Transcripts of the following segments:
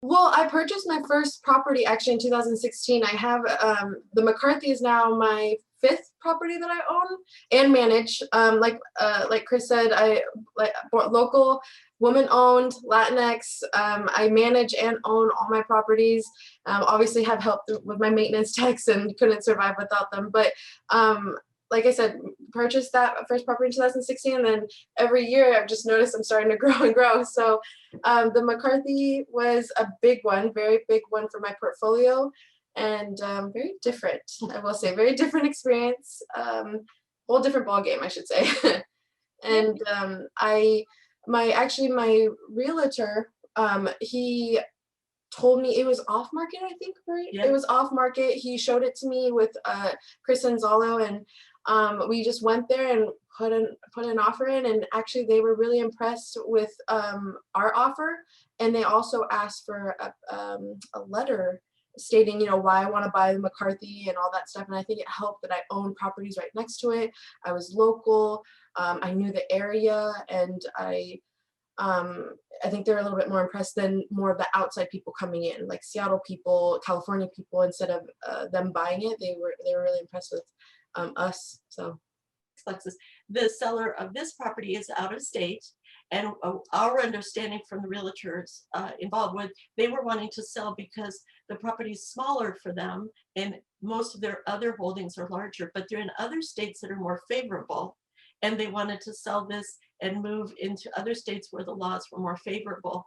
Well, I purchased my first property actually in 2016. I have the McCarthy is now my fifth property that I own and manage. Like Chris said, I like local, woman owned, Latinx. I manage and own all my properties. Obviously, have help with my maintenance techs and couldn't survive without them. But like I said, purchased that first property in 2016, and then every year I've just noticed I'm starting to grow and grow. So the McCarthy was a big one, very big one for my portfolio, and very different. I will say, very different experience. Whole different ball game, I should say. And my realtor, he told me it was off market. I think right. Yeah. It was off market. He showed it to me with Chris Anzalo, and we just went there and put an offer in, and actually they were really impressed with our offer, and they also asked for a letter stating, you know, why I want to buy the McCarthy and all that stuff. And I think it helped that I own properties right next to it. I was local. I knew the area, and I think they're a little bit more impressed than more of the outside people coming in, like Seattle people, California people. Instead of them buying it, they were really impressed with us. So, Alexis, the seller of this property is out of state, and our understanding from the realtors involved with, they were wanting to sell because the property is smaller for them, and most of their other holdings are larger, but they're in other states that are more favorable, and they wanted to sell this and move into other states where the laws were more favorable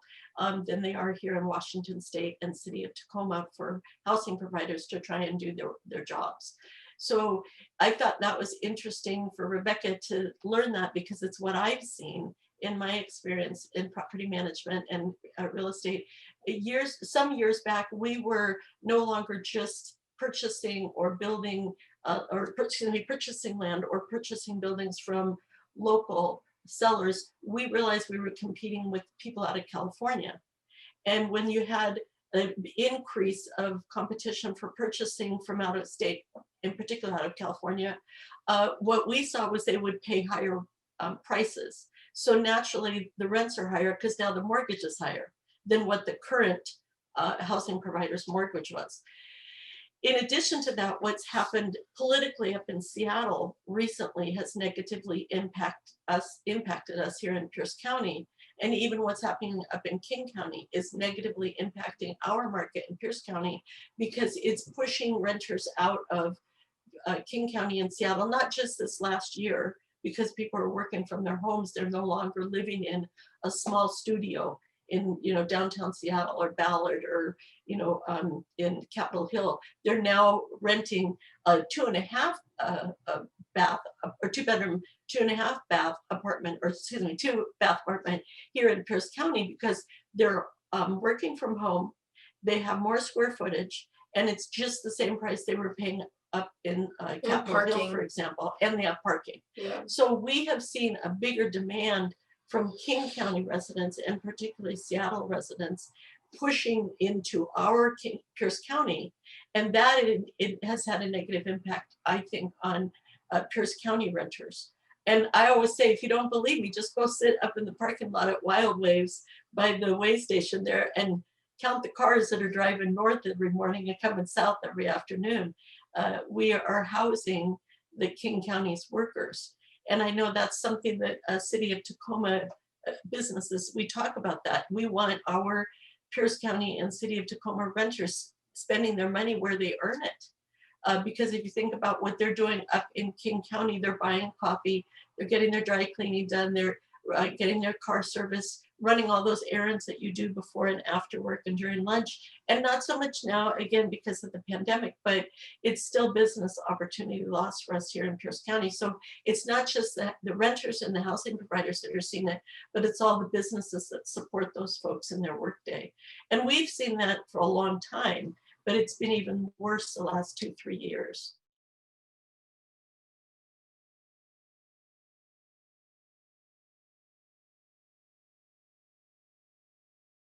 than they are here in Washington State and City of Tacoma for housing providers to try and do their jobs. So I thought that was interesting for Rebecca to learn that, because it's what I've seen in my experience in property management and real estate. Some years back, we were no longer just purchasing or building purchasing land or purchasing buildings from local sellers. We realized we were competing with people out of California. And when you had an increase of competition for purchasing from out of state, in particular out of California, what we saw was they would pay higher prices. So naturally the rents are higher because now the mortgage is higher than what the current housing provider's mortgage was. In addition to that, what's happened politically up in Seattle recently has negatively impacted us here in Pierce County. And even what's happening up in King County is negatively impacting our market in Pierce County, because it's pushing renters out of King County and Seattle, not just this last year, because people are working from their homes. They're no longer living in a small studio in, you know, downtown Seattle or Ballard or, you know, in Capitol Hill. They're now renting a 2.5 bath or 2-bedroom, 2.5 bath apartment, or excuse me, 2-bath apartment here in Pierce County, because they're working from home. They have more square footage, and it's just the same price they were paying up in Capitol Hill, for example, and they have parking. yeah. So we have seen a bigger demand from King County residents, and particularly Seattle residents, pushing into our Pierce County, and that it has had a negative impact, I think, on Pierce County renters. And I always say, if you don't believe me, just go sit up in the parking lot at Wild Waves by the way station there and count the cars that are driving north every morning and coming south every afternoon. We are housing the King County's workers. And I know that's something that City of Tacoma businesses, we talk about that. We want our Pierce County and City of Tacoma renters spending their money where they earn it. Because if you think about what they're doing up in King County, they're buying coffee, they're getting their dry cleaning done, they're getting their car service, running all those errands that you do before and after work and during lunch. And not so much now, again, because of the pandemic, but it's still business opportunity lost for us here in Pierce County. So it's not just the renters and the housing providers that are seeing it, but it's all the businesses that support those folks in their workday. And we've seen that for a long time, but it's been even worse the last 2-3 years.